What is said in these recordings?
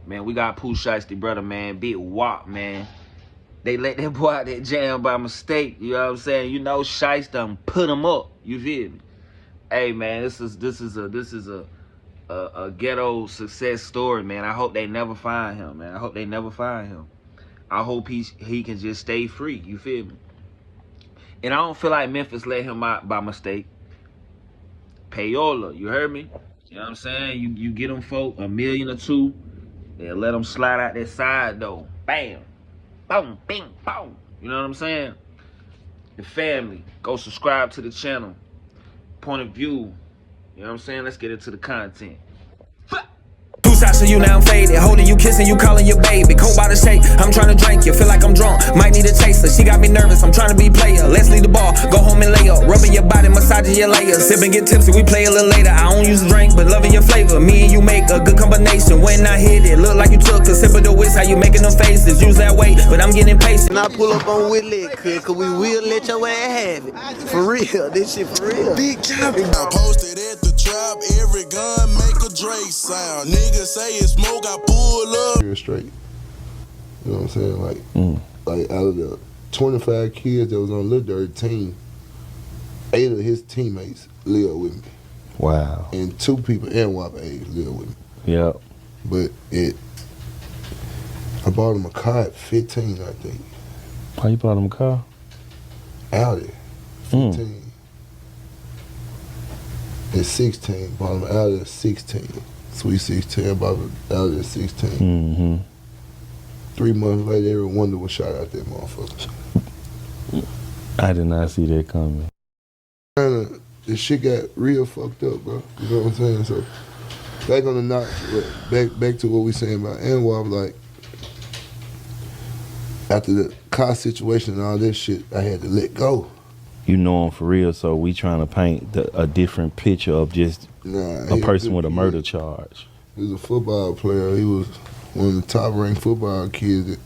Man, we got Pooh Sheisty, brother, man. Big wop, man. They let that boy out that jam by mistake. You know what I'm saying? You know, Sheisty done put him up. You feel me? Hey, man, this is a ghetto success story, man. I hope they never find him, man. I hope they never find him. I hope he can just stay free. You feel me? And I don't feel like Memphis let him out by mistake. Payola, you heard me? You know what I'm saying? You get them folk $1 million or $2 million, they'll let them slide out that side door. Bam. Boom, bing, boom. You know what I'm saying? The family, go subscribe to the channel. Point of view. You know what I'm saying? Let's get into the content. Two shots of you, now I'm faded. Holding you, kissing you, calling you baby. Cold by the shake, I'm trying to drink you. Feel like I'm drunk, might need a chaser. She got me nervous, I'm trying to be player. Let's leave the bar, go home and lay up. Rubbing your body, massaging your layers. Sip and get tipsy, we play a little later. I don't use a drink, but loving your flavor. Me and you make a good combination. When I hit it, look like you took a sip of the whiz. How you making them faces? Use that weight, but I'm getting patient. And I pull up on Whitley, cause we will let your ass have it. For real, this shit for real. Big jumping. I posted at the trap, every gun make a Drake sound. Niggas say it's smoke, I pull up. You're straight. You know what I'm saying? Like out of the 25 kids that was on Lil Dirty team, 8 of his teammates live with me. Wow. And 2 people in WAP age live with me. Yep. But I bought him a car at 15, I think. How you bought him a car? Audi. 15. At 16, bought him an Audi at 16. Sweet 16, I bought him an Audi at 16. Mm-hmm. 3 months later, every wonder was shot out that motherfucker. I did not see that coming. The shit got real fucked up, bro. You know what I'm saying? So, back on the notch, back to what we saying about Anwar, like, after the car situation and all this shit, I had to let go. You know him for real, so we trying to paint a different picture of just a person with a murder charge. He was a football player. He was one of the top-ranked football kids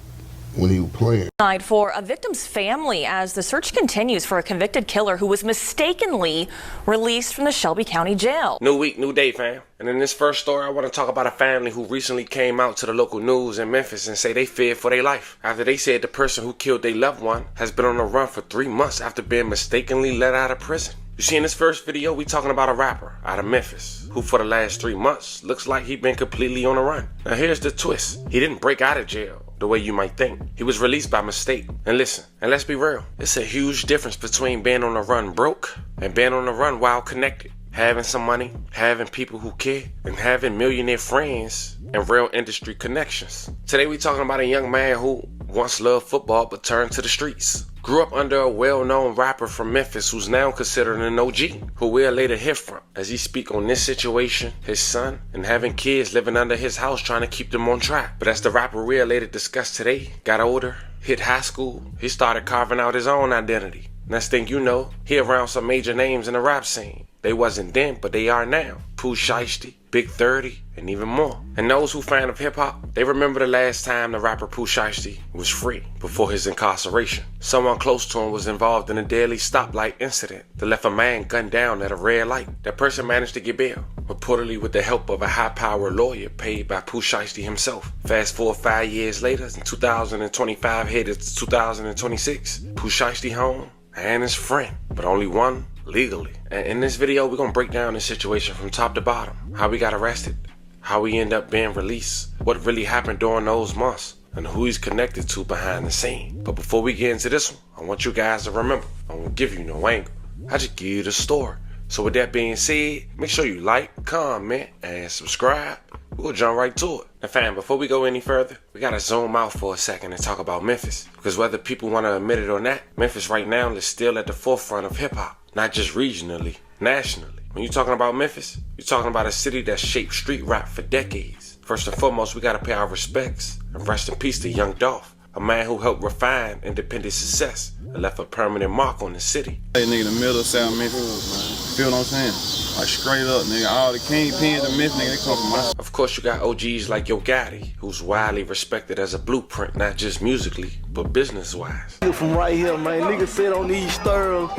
when he was playing. For a victim's family as the search continues for a convicted killer who was mistakenly released from the Shelby County Jail. New week, new day, fam. And in this first story, I want to talk about a family who recently came out to the local news in Memphis and say they feared for their life after they said the person who killed their loved one has been on the run for 3 months after being mistakenly let out of prison. You see, in this first video, we talking about a rapper out of Memphis who for the last 3 months looks like he been completely on the run. Now here's the twist. He didn't break out of jail the way you might think. He was released by mistake. And listen, and let's be real, it's a huge difference between being on the run broke and being on the run while connected. Having some money, having people who care, and having millionaire friends and real industry connections. Today we talking about a young man who once loved football but turned to the streets. Grew up under a well-known rapper from Memphis who's now considered an OG, who we'll later hear from as he speak on this situation, his son, and having kids living under his house trying to keep them on track. But as the rapper we'll later discuss today got older, hit high school, he started carving out his own identity. Next thing you know, he around some major names in the rap scene. They wasn't then, but they are now. Pooh Sheisty, Big 30, and even more. And those who fan of hip-hop, they remember the last time the rapper Pooh Sheisty was free before his incarceration. Someone close to him was involved in a deadly stoplight incident that left a man gunned down at a red light. That person managed to get bail, reportedly with the help of a high-powered lawyer paid by Pooh Sheisty himself. Fast forward 5 years later, in 2025 headed to 2026, Pooh Sheisty home and his friend, but only one legally. And in this video, we're gonna break down the situation from top to bottom. How he got arrested, how he ended up being released, what really happened during those months, and who he's connected to behind the scene. But before we get into this one, I want you guys to remember, I won't give you no angle. I just give you the story. So with that being said, make sure you like, comment, and subscribe. We'll jump right to it. Now fam, before we go any further, we gotta zoom out for a second and talk about Memphis. Because whether people wanna admit it or not, Memphis right now is still at the forefront of hip hop. Not just regionally, nationally. When you're talking about Memphis, you're talking about a city that shaped street rap for decades. First and foremost, we gotta pay our respects and rest in peace to Young Dolph, a man who helped refine independent success and left a permanent mark on the city. Hey nigga, the middle of South Memphis, feel what I'm saying? Like straight up, nigga, all the kingpins of Memphis, nigga, they come from my... Of course, you got OGs like Yo Gotti, who's widely respected as a blueprint, not just musically, but business-wise. From right here, man. Niggas sit on these stirrups,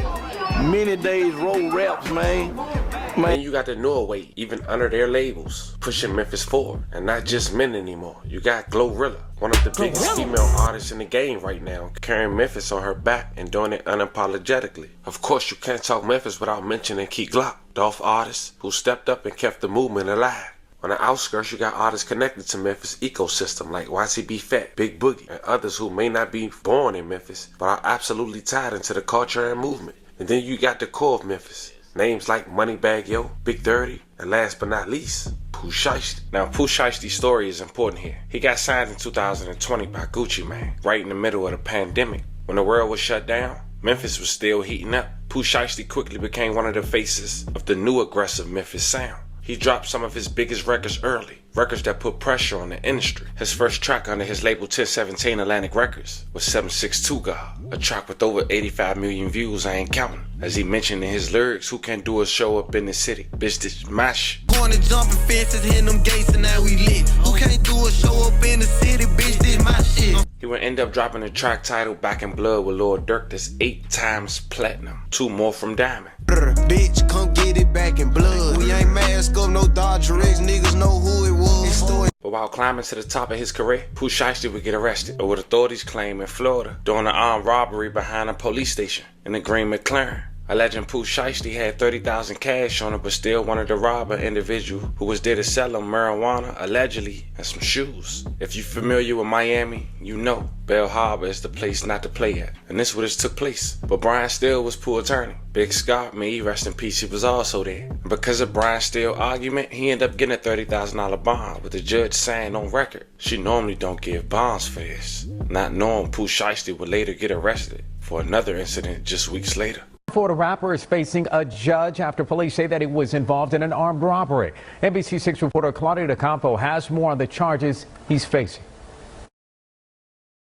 many days roll raps, man. Then you got the newer weight, even under their labels, pushing Memphis forward. And not just men anymore. You got Glorilla, one of the biggest female artists in the game right now, carrying Memphis on her back and doing it unapologetically. Of course, you can't talk Memphis without mentioning Key Glock, Dolph artist who stepped up and kept the movement alive. On the outskirts, you got artists connected to Memphis ecosystem like YCB Fat, Big Boogie, and others who may not be born in Memphis, but are absolutely tied into the culture and movement. And then you got the core of Memphis. Names like Moneybagg Yo, Big 30, and last but not least, Pooh Sheisty. Now, Pooh Sheisty's story is important here. He got signed in 2020 by Gucci Mane, right in the middle of the pandemic. When the world was shut down, Memphis was still heating up. Pooh Sheisty quickly became one of the faces of the new aggressive Memphis sound. He dropped some of his biggest records early, records that put pressure on the industry. His first track under his label 1017 Atlantic Records was 762 God, a track with over 85 million views, I ain't counting. As he mentioned in his lyrics, who can't do a show up in the city? Bitch, this my shit. Going and jumping fences, hitting them gates, and now we lit. Who can't do a show up in the city? Bitch, this my shit. He would end up dropping a track titled Back in Blood with Lil Durk that's 8 times platinum, 2 more from Diamond. Bitch, come get it back in blood. We ain't mask up, no Dodger X, niggas know who it was. But while climbing to the top of his career, Pooh Sheisty would get arrested, or what authorities claim in Florida, during an armed robbery behind a police station in a green McLaren. Alleging Pooh Sheisty had $30,000 cash on him, but still wanted to rob an individual who was there to sell him marijuana, allegedly, and some shoes. If you're familiar with Miami, you know Bell Harbor is the place not to play at. And this was took place. But Brian Steele was Pooh's attorney. Big Scott, may he rest in peace, he was also there. And because of Brian Steele's argument, he ended up getting a $30,000 bond, with the judge saying on record, she normally don't give bonds for this. Not knowing Pooh Sheisty would later get arrested for another incident just weeks later. Florida rapper is facing a judge after police say that he was involved in an armed robbery. NBC6 reporter Claudia DeCampo has more on the charges he's facing.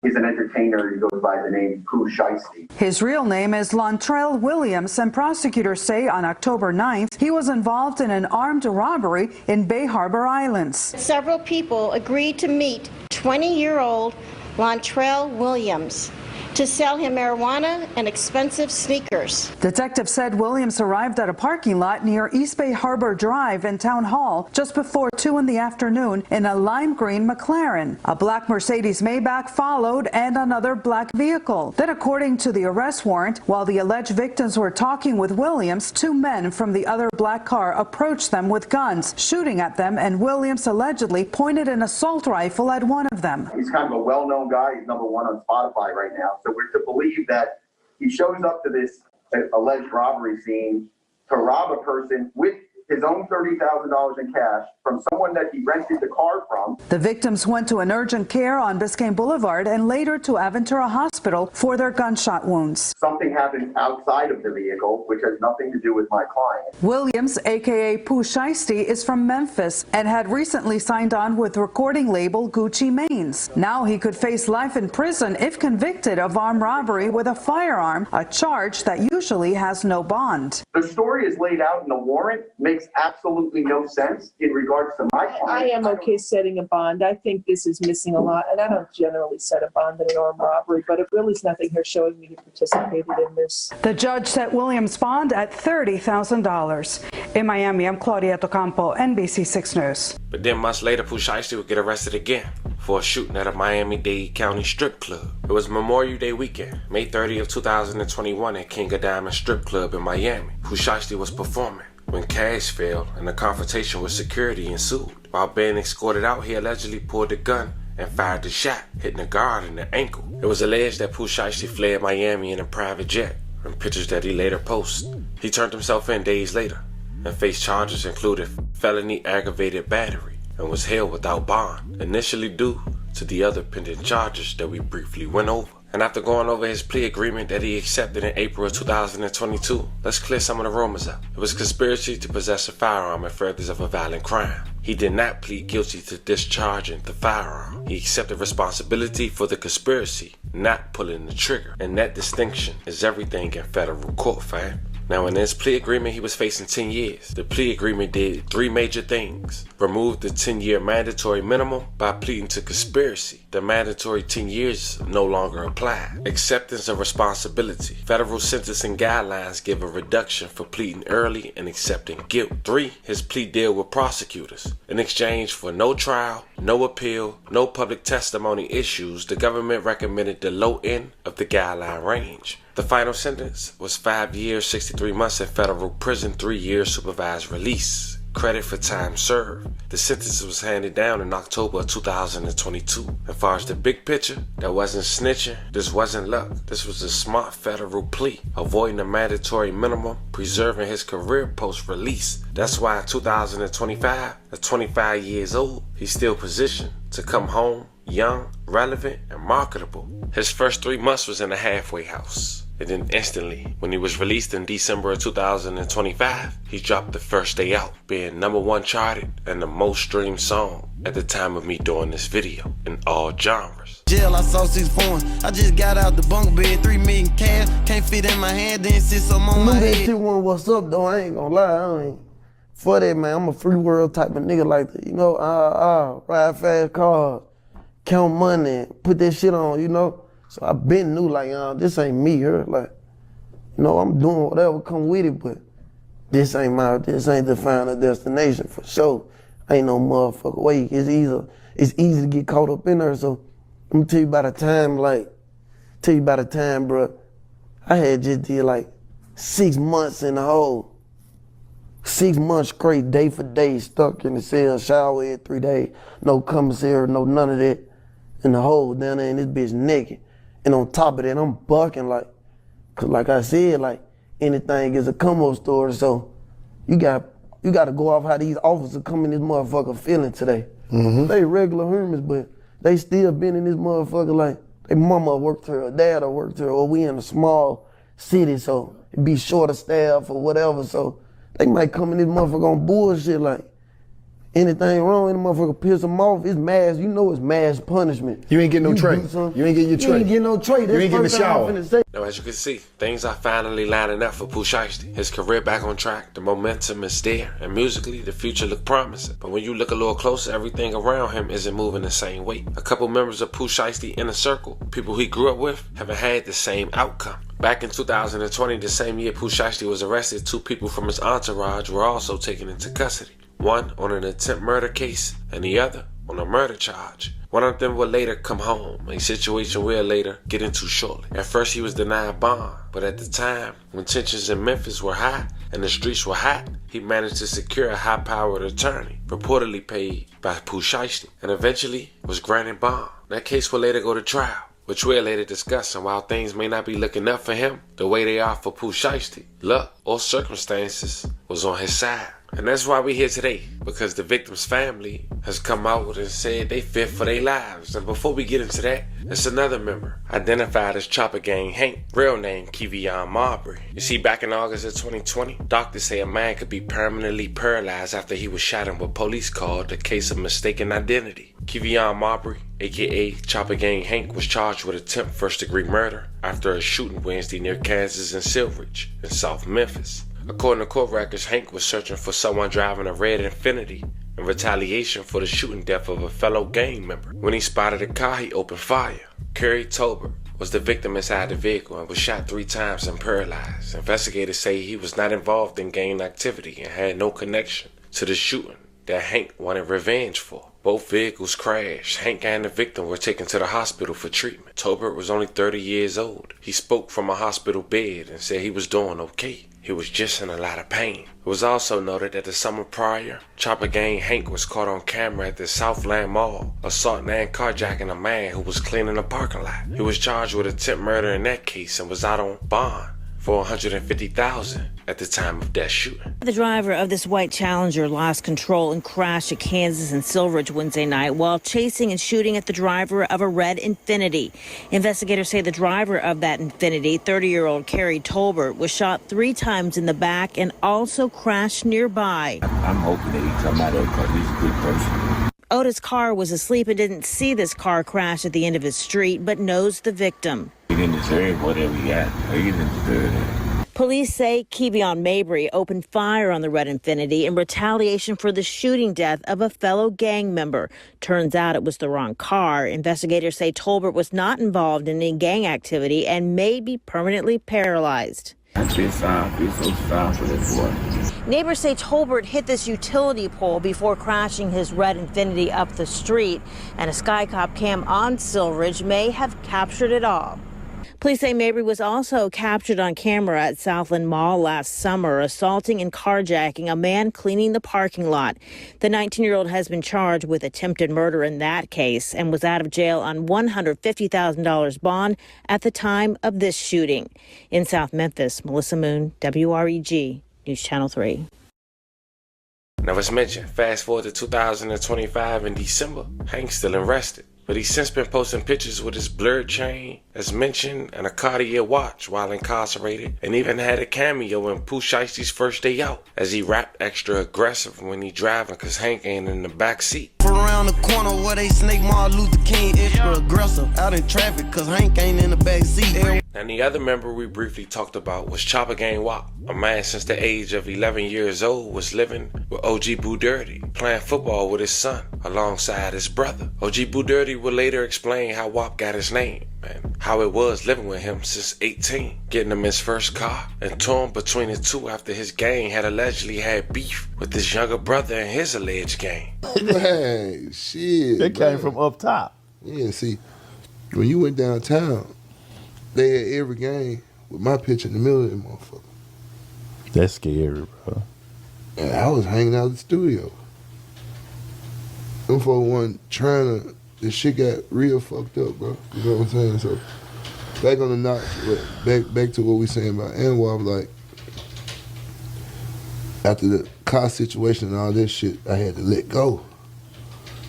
He's an entertainer. He goes by the name Pooh Sheisty. His real name is Lontrell Williams, and prosecutors say on October 9th he was involved in an armed robbery in Bay Harbor Islands. Several people agreed to meet 20-year-old Lontrell Williams to sell him marijuana and expensive sneakers. Detectives said Williams arrived at a parking lot near East Bay Harbor Drive in Town Hall just before 2 in the afternoon in a lime green McLaren. A black Mercedes Maybach followed and another black vehicle. Then, according to the arrest warrant, while the alleged victims were talking with Williams, 2 men from the other black car approached them with guns, shooting at them, and Williams allegedly pointed an assault rifle at one of them. He's kind of a well-known guy. He's #1 on Spotify right now. So we're to believe that he shows up to this alleged robbery scene to rob a person with his own $30,000 in cash from someone that he rented the car from. The victims went to an urgent care on Biscayne Boulevard and later to Aventura Hospital for their gunshot wounds. Something happened outside of the vehicle, which has nothing to do with my client. Williams, a.k.a. Pooh Sheisty, is from Memphis and had recently signed on with recording label Gucci Mane's. Now he could face life in prison if convicted of armed robbery with a firearm, a charge that usually has no bond. The story is laid out in the warrant, makes absolutely no sense in regards to my client. I am okay setting a bond. I think this is missing a lot, and I don't generally set a bond in an armed robbery, but it really is nothing here showing me he participated in this. The judge set Williams' bond at $30,000. In Miami, I'm Claudia DeCampo, NBC6 News. But then months later, Pooh Sheisty would get arrested again for a shooting at a Miami-Dade County strip club. It was Memorial Day weekend, May 30 of 2021 at King of Diamonds strip club in Miami. Pooh Sheisty was performing when cash failed and a confrontation with security ensued. While being escorted out, he allegedly pulled a gun and fired the shot, hitting a guard in the ankle. It was alleged that Pooh Sheisty fled Miami in a private jet, in pictures that he later posted. He turned himself in days later and faced charges including felony aggravated battery and was held without bond, initially due to the other pending charges that we briefly went over. And after going over his plea agreement that he accepted in April of 2022, let's clear some of the rumors up. It was conspiracy to possess a firearm and furtherance of a violent crime. He did not plead guilty to discharging the firearm. He accepted responsibility for the conspiracy, not pulling the trigger. And that distinction is everything in federal court, fam. Now, in his plea agreement, he was facing 10 years. The plea agreement did 3 major things. Removed the 10-year mandatory minimum by pleading to conspiracy. The mandatory 10 years no longer apply. Acceptance of responsibility. Federal sentencing guidelines give a reduction for pleading early and accepting guilt. 3, his plea deal with prosecutors. In exchange for no trial, no appeal, no public testimony issues, the government recommended the low end of the guideline range. The final sentence was 5 years, 63 months in federal prison, 3 years supervised release. Credit for time served. The sentence was handed down in October of 2022. As far as the big picture, that wasn't snitching, this wasn't luck. This was a smart federal plea, avoiding the mandatory minimum, preserving his career post-release. That's why in 2025, at 25 years old, he's still positioned to come home young, relevant, and marketable. His first 3 months was in a halfway house. And then instantly, when he was released in December of 2025, he dropped The First Day Out, being #1 charted and the most streamed song at the time of me doing this video in all genres. Jail, I saw 6 foreigns. I just got out the bunk bed, 3 million cash. Can't fit in my hand, then sit some on my head. That shit wasn't what's up though, I ain't gonna lie. I ain't for that, man. I'm a free world type of nigga like that. You know, ride fast cars, count money, put that shit on, you know. So I been knew like, this ain't me here. Like, you know, I'm doing whatever come with it, but this ain't the final destination for sure. Ain't no motherfucker way. It's easy to get caught up in there. So I'm tell you by the time, bro, I had just did like 6 months in the hole. 6 months straight, day for day, stuck in the cell, shower every 3 days, no commissary, no none of that. In the hole down there, and this bitch naked. And on top of that, I'm bucking like, cause like I said, like anything is a come-up story. So you got to go off how these officers come in this motherfucker feeling today. They regular humans, but they still been in this motherfucker like their mama worked here, or dad worked here, or we in a small city, so it be short of staff or whatever. So they might come in this motherfucker on bullshit like. Anything wrong, any motherfucker piss them off, it's mass, you know it's mass punishment. You ain't getting no tray. You ain't getting your tray. You ain't getting no tray. You ain't getting the shower. Now, as you can see, things are finally lining up for Pooh Sheisty. His career back on track, the momentum is there, and musically, the future look promising. But when you look a little closer, everything around him isn't moving the same way. A couple members of Pooh Sheisty inner circle, people he grew up with, haven't had the same outcome. Back in 2020, the same year Pooh Sheisty was arrested, 2 people from his entourage were also taken into custody. One on an attempt murder case, and the other on a murder charge. One of them would later come home, a situation we'll later get into shortly. At first he was denied bond, but at the time, when tensions in Memphis were high and the streets were hot, he managed to secure a high-powered attorney, reportedly paid by Pooh Sheisty, and eventually was granted bond. That case will later go to trial, which we'll later discuss, and while things may not be looking up for him the way they are for Pooh Sheisty, luck or circumstances was on his side. And that's why we're here today, because the victim's family has come out and said they fear for their lives. And before we get into that, it's another member, identified as Chopper Gang Hank, real name Kevion Marbury. You see, back in August of 2020, doctors say a man could be permanently paralyzed after he was shot in what police called a case of mistaken identity. Kevion Marbury, aka Chopper Gang Hank, was charged with attempt first-degree murder after a shooting Wednesday near Kansas and Silveridge in South Memphis. According to court records, Hank was searching for someone driving a red Infiniti in retaliation for the shooting death of a fellow gang member. When he spotted a car, he opened fire. Kerry Tolbert was the victim inside the vehicle and was shot 3 times and paralyzed. Investigators say he was not involved in gang activity and had no connection to the shooting that Hank wanted revenge for. Both vehicles crashed. Hank and the victim were taken to the hospital for treatment. Tolbert was only 30 years old. He spoke from a hospital bed and said he was doing okay. He was just in a lot of pain. It was also noted that the summer prior, Chopper Gang Hank was caught on camera at the Southland Mall, assaulting and carjacking a man who was cleaning a parking lot. He was charged with attempt murder in that case and was out on bond for $150,000 at the time of that shooting. The driver of this white Challenger lost control and crashed at Kansas and Silveridge Wednesday night while chasing and shooting at the driver of a red Infiniti. Investigators say the driver of that Infiniti, 30-year-old Kerry Tolbert, was shot 3 times in the back and also crashed nearby. I'm hoping that he come out of it because he's a good person. Otis Carr was asleep and didn't see this car crash at the end of his street, but knows the victim. He didn't deserve whatever he got. He didn't deserve it. Police say Kevion Mabry opened fire on the red Infiniti in retaliation for the shooting death of a fellow gang member. Turns out it was the wrong car. Investigators say Tolbert was not involved in any gang activity and may be permanently paralyzed. I feel so sorry for this boy. Neighbors say Tolbert hit this utility pole before crashing his red Infiniti up the street, and a Skycop cam on Silveridge may have captured it all. Police say Mabry was also captured on camera at Southland Mall last summer, assaulting and carjacking a man cleaning the parking lot. The 19-year-old has been charged with attempted murder in that case and was out of jail on $150,000 bond at the time of this shooting. In South Memphis, Melissa Moon, WREG, News Channel 3. Now, as mentioned, fast forward to 2025 in December, Hank's still arrested. But he's since been posting pictures with his blurred chain, as mentioned, and a Cartier watch while incarcerated, and even had a cameo in Pooh Sheisty's first day out, as he rapped extra aggressive when he driving cause Hank ain't in the back seat. Around the corner where they snake Martin Luther King, extra aggressive, out in traffic cause Hank ain't in the back seat. And the other member we briefly talked about was Chopper Gang Wop. A man since the age of 11 years old was living with OG Boo Dirty, playing football with his son alongside his brother. OG Boo Dirty would later explain how Wop got his name and how it was living with him since 18, getting him his first car, and torn between the two after his gang had allegedly had beef with his younger brother and his alleged gang. Man, shit. It came from up top. Yeah, see, when you went downtown, they had every game with my picture in the middle of that motherfucker. That's scary, bro. And I was hanging out in the studio. Them folks wasn't trying to, the shit got real fucked up, bro. You know what I'm saying? So, back on the notch, back to what we saying about Anwar, like, after the car situation and all this shit, I had to let go.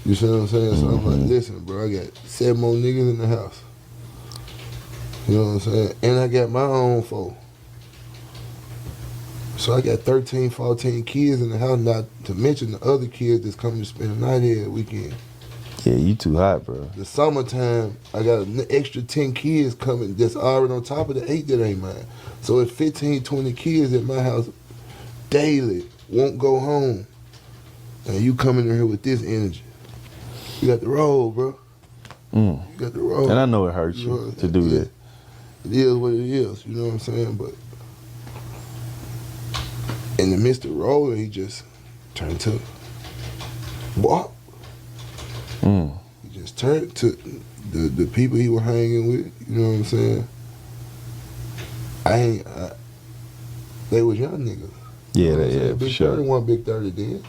You see what I'm saying? So I'm like, listen, bro, I got 7 more niggas in the house. You know what I'm saying? And I got my own folk. So I got 13, 14 kids in the house, not to mention the other kids that's coming to spend the night here the weekend. Yeah, you too hot, bro. The summertime, I got an extra 10 kids coming that's already on top of the 8 that ain't mine. So it's 15, 20 kids at my house daily, won't go home. And you coming in here with this energy. You got the roll, bro. You got the roll. And I know it hurts you to do that. It is what it is, you know what I'm saying? But in the midst of rolling, he just turned to walk. He just turned to the people he was hanging with, you know what I'm saying? They was young niggas. Yeah, you know yeah, for Big sure. 30 wasn't Big 30 then.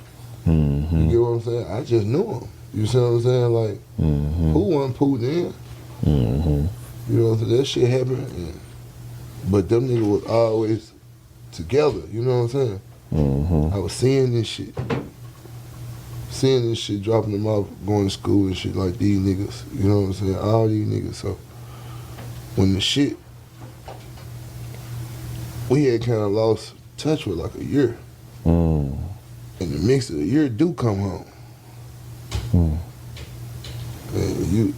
You get what I'm saying? I just knew him. You see what I'm saying? Like, who wasn't Pooh then? You know what I'm saying? That shit happened. But them niggas was always together, you know what I'm saying? I was seeing this shit. Dropping them off, going to school and shit like these niggas. You know what I'm saying? All these niggas. So when the shit, we had kind of lost touch for like a year. In the mix of the year, Duke come home. And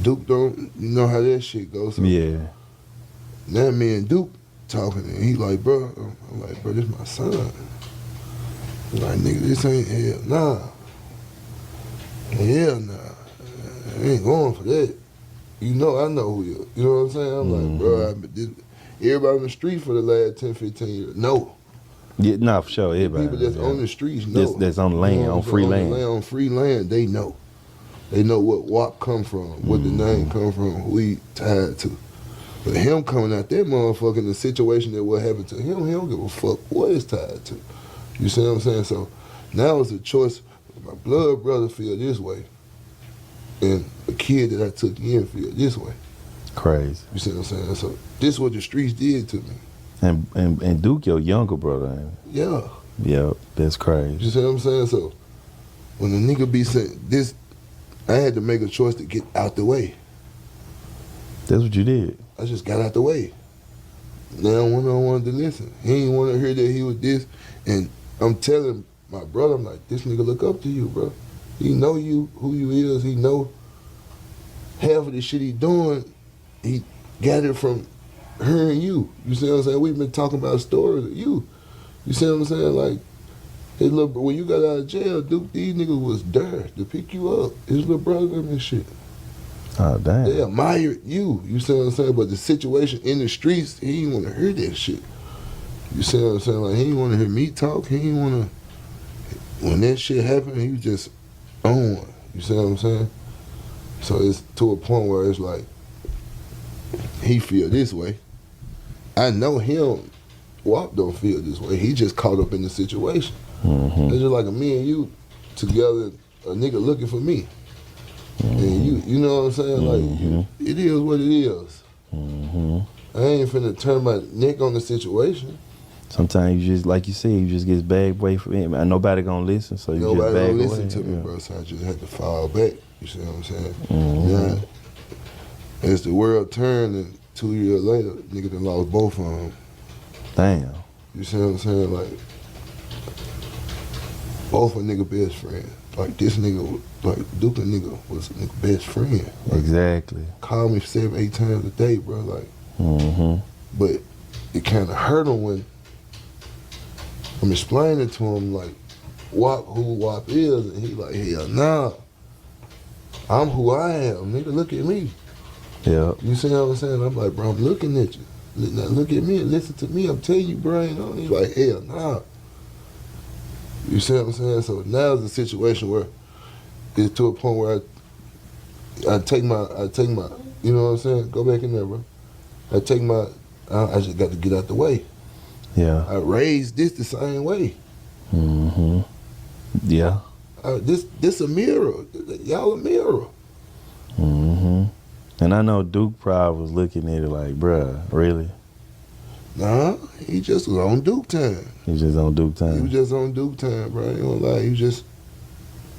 Duke don't, you know how that shit goes. So yeah. Now me and Duke talking, and he like, bro, I'm like, bro, this my son. I'm like, nigga, this ain't hell, nah. Hell nah. I ain't going for that. You know, I know who you are. You know what I'm saying? I'm like, bro, everybody on the street for the last 10, 15 years, no. Yeah, nah, for sure, everybody. People that's on the streets know. That's on the land, you know, on free land. On free land, they know. They know what WAP come from, what the name come from, who he tied to. But him coming out that motherfucker in the situation that what happened to him, he don't give a fuck what it's tied to. You see what I'm saying? So now it's a choice. My blood brother feel this way, and a kid that I took in feel this way. Crazy. You see what I'm saying? So this is what the streets did to me. And Duke, your younger brother, ain't it? Yeah. Yeah, that's crazy. You see what I'm saying? So when the nigga be saying this, I had to make a choice to get out the way. That's what you did. I just got out the way. Now when I wanted to listen, he ain't want to hear that he was this, and I'm telling my brother, I'm like, this nigga look up to you, bro. He know you, who you is. He know half of the shit he doing, he got it from her and you. You see what I'm saying? We've been talking about stories of you. You see what I'm saying? Like, his little, when you got out of jail, Duke, these niggas was there to pick you up. His little brother and shit. Oh, damn. They admired you. You see what I'm saying? But the situation in the streets, he didn't want to hear that shit. You see what I'm saying? Like, he didn't want to hear me talk. He didn't want to. When that shit happened, he was just on one. You see what I'm saying? So it's to a point where it's like, he feel this way. I know him. Wop don't feel this way. He just caught up in the situation. Mm-hmm. It's just like me and you together, a nigga looking for me. Mm-hmm. And you know what I'm saying? Mm-hmm. Like, it is what it is. Mm-hmm. I ain't finna turn my neck on the situation. Sometimes you just, like you said, you just get bagged away from it. And nobody gonna listen, so you Nobody just bag gonna away. listen to me, bro. So I just had to fall back. You see what I'm saying? Mm-hmm. Yeah. As the world turned, and 2 years later, nigga done lost both of them. Damn. You see what I'm saying? Like, both a nigga best friend. Like, this nigga, like, Duke nigga was a nigga best friend. Like, exactly. Call me 7-8 times a day, bro. Like, mm-hmm. But it kind of hurt him when I'm explaining to him, like, who Wop is, and he like, hell nah. I'm who I am, nigga, look at me. Yeah. You see what I'm saying? I'm like, bro, I'm looking at you. Now look at me and listen to me. I'm telling you, bro, you know? He's like, hell nah. You see what I'm saying? So now it's a situation where it's to a point where I take my, you know what I'm saying? Go back in there, bro. I just got to get out the way. Yeah. I raised this the same way. Mm-hmm. Yeah. This a mirror. Y'all a mirror. Mm-hmm. And I know Duke probably was looking at it like, bruh, really? Nah, he just was on Duke time. He just on Duke time. He was just on Duke time, bro. You don't lie, he was just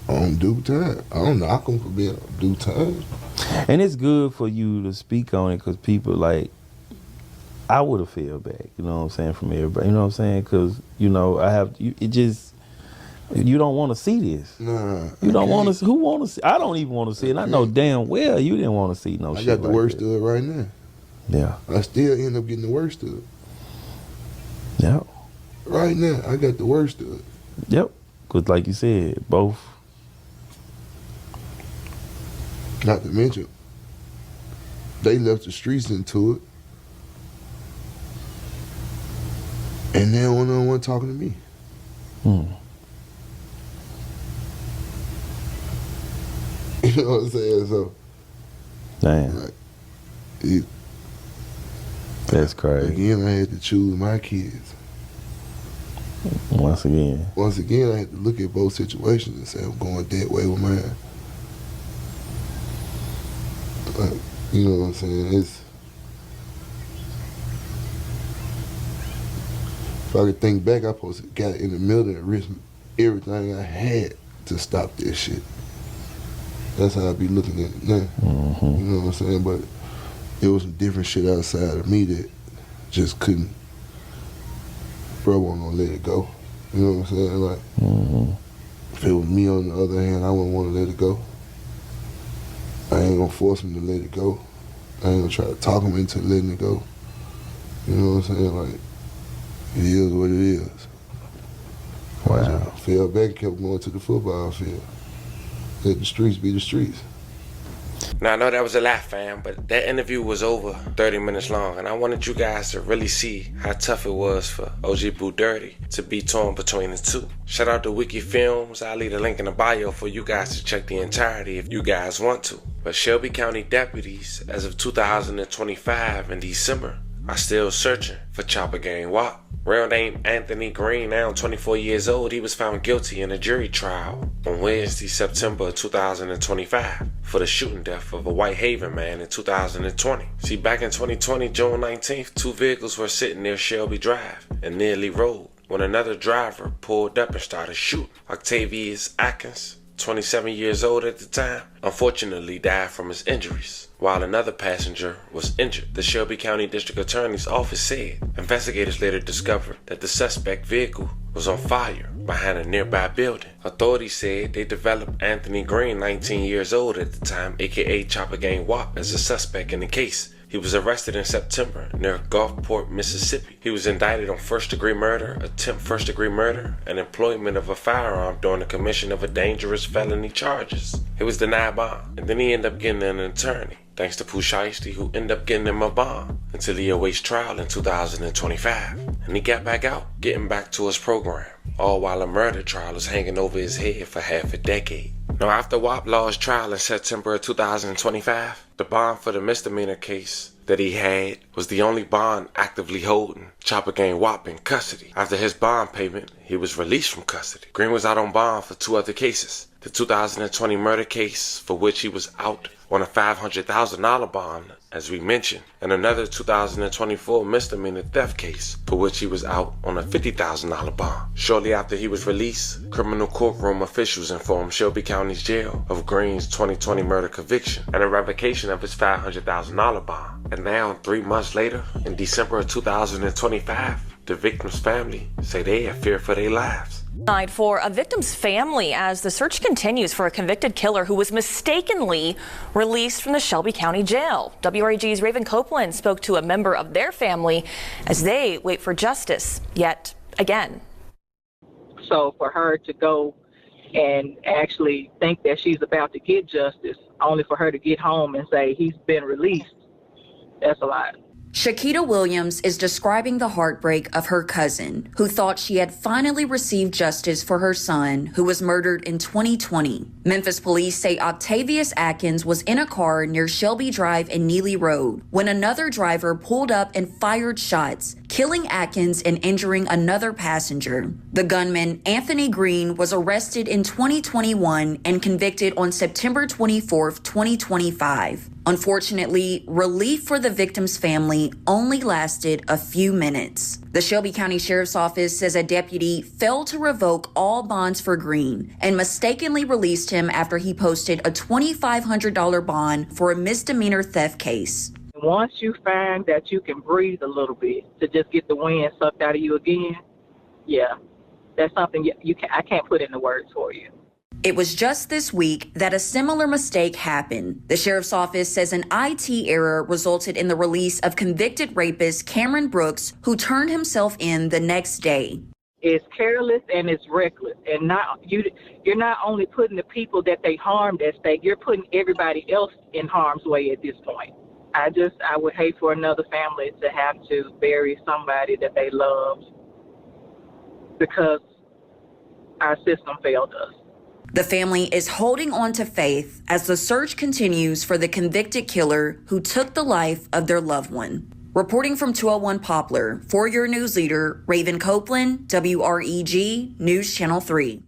on Duke time. I don't knock him for being on Duke time. And it's good for you to speak on it because people like, I would have felt back, you know what I'm saying, from everybody. You know what I'm saying? Because, you know, you don't want to see this. Nah. You don't want to. Who want to see? I don't even want to see it. I know damn well you didn't want to see no shit. I got the like worst that. of it right now. Yeah. I still end up getting the worst of it. Yeah. Right now, I got the worst of it. Yep. Because like you said, both. Not to mention, they left the streets into it. And they don't know one talking to me. You know what I'm saying? So, damn. Like, that's crazy. Again, I had to choose my kids. Once again, I had to look at both situations and say, I'm going that way with mine. Like, you know what I'm saying? If I could think back, I supposed to got in the middle and risked everything I had to stop this shit. That's how I be looking at it now. Mm-hmm. You know what I'm saying? But it was some different shit outside of me that just couldn't. Bro, wasn't gonna let it go. You know what I'm saying? Like, if it was me on the other hand, I wouldn't want to let it go. I ain't gonna force him to let it go. I ain't gonna try to talk him into letting it go. You know what I'm saying? Like, it is what it is. Wow. I just fell back and kept going to the football field. Let the streets be the streets. Now, I know that was a lot, fam, but that interview was over 30 minutes long, and I wanted you guys to really see how tough it was for OG Pooh Dirty to be torn between the two. Shout out to Wiki Films. I'll leave a link in the bio for you guys to check the entirety if you guys want to. But Shelby County deputies, as of 2025 in December, are still searching for Chopper Gang Wop. Real name Anthony Green, now 24 years old, he was found guilty in a jury trial on Wednesday, September 2025 for the shooting death of a Whitehaven man in 2020. See, back in 2020, June 19th, two vehicles were sitting near Shelby Drive and Nearly Road when another driver pulled up and started shooting. Octavius Atkins, 27 years old at the time, unfortunately died from his injuries, while another passenger was injured. The Shelby County District Attorney's Office said investigators later discovered that the suspect vehicle was on fire behind a nearby building. Authorities said they developed Anthony Green, 19 years old at the time, aka Chopper Gang Wop, as a suspect in the case He was arrested in September near Gulfport, Mississippi. He was indicted on first-degree murder, attempt first-degree murder, and employment of a firearm during the commission of a dangerous felony charges. He was denied bond, and then he ended up getting an attorney, thanks to Pooh Sheisty, who ended up getting him a bond until he awaits trial in 2025. And he got back out, getting back to his program, all while a murder trial is hanging over his head for half a decade. Now, after WAP Law's trial in September of 2025, the bond for the misdemeanor case that he had was the only bond actively holding Chopper Gang WAP in custody. After his bond payment, he was released from custody. Green was out on bond for 2 other cases. The 2020 murder case, for which he was out on a $500,000 bond, as we mentioned, and another 2024 misdemeanor theft case, for which he was out on a $50,000 bond. Shortly after he was released, criminal courtroom officials informed Shelby County's jail of Green's 2020 murder conviction and a revocation of his $500,000 bond. And now, 3 months later, in December of 2025, the victim's family say they have fear for their lives. For a victim's family as the search continues for a convicted killer who was mistakenly released from the Shelby County Jail. WREG's Raven Copeland spoke to a member of their family as they wait for justice yet again. So for her to go and actually think that she's about to get justice, only for her to get home and say he's been released, that's a lot. Shakita Williams is describing the heartbreak of her cousin, who thought she had finally received justice for her son, who was murdered in 2020. Memphis police say Octavius Atkins was in a car near Shelby Drive and Neely Road when another driver pulled up and fired shots, killing Atkins and injuring another passenger. The gunman, Anthony Green, was arrested in 2021 and convicted on September 24, 2025. Unfortunately, relief for the victim's family only lasted a few minutes. The Shelby County Sheriff's Office says a deputy failed to revoke all bonds for Green and mistakenly released him after he posted a $2,500 bond for a misdemeanor theft case. Once you find that you can breathe a little bit to just get the wind sucked out of you again, yeah, that's something I can't put into words for you. It was just this week that a similar mistake happened. The sheriff's office says an IT error resulted in the release of convicted rapist Cameron Brooks, who turned himself in the next day. It's careless and it's reckless, and you're not only putting the people that they harmed at stake, you're putting everybody else in harm's way at this point. I would hate for another family to have to bury somebody that they loved because our system failed us. The family is holding on to faith as the search continues for the convicted killer who took the life of their loved one. Reporting from 201 Poplar, for your news leader, Raven Copeland, WREG News Channel 3.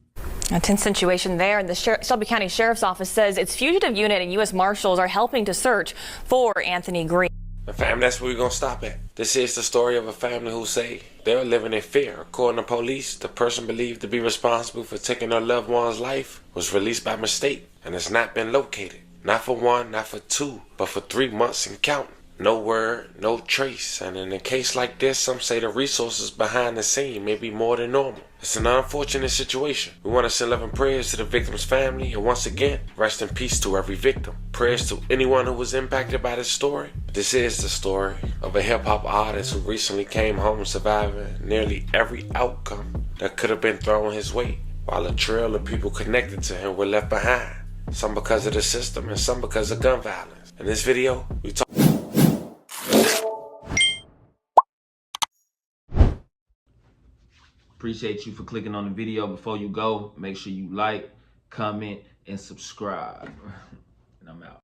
A tense situation there, and the Shelby County Sheriff's Office says its fugitive unit and U.S. Marshals are helping to search for Anthony Green. And fam, that's where we're going to stop at. This is the story of a family who say they're living in fear. According to police, the person believed to be responsible for taking their loved one's life was released by mistake and has not been located. Not for 1, not for 2, but for 3 months and counting. No word, no trace. And in a case like this, some say the resources behind the scene may be more than normal. It's an unfortunate situation. We want to send love and prayers to the victim's family, and once again, rest in peace to every victim. Prayers to anyone who was impacted by this story. This is the story of a hip-hop artist who recently came home surviving nearly every outcome that could have been thrown his way, while a trail of people connected to him were left behind, some because of the system and some because of gun violence. In this video, we talk. Appreciate you for clicking on the video. Before you go, make sure you like, comment, and subscribe. And I'm out.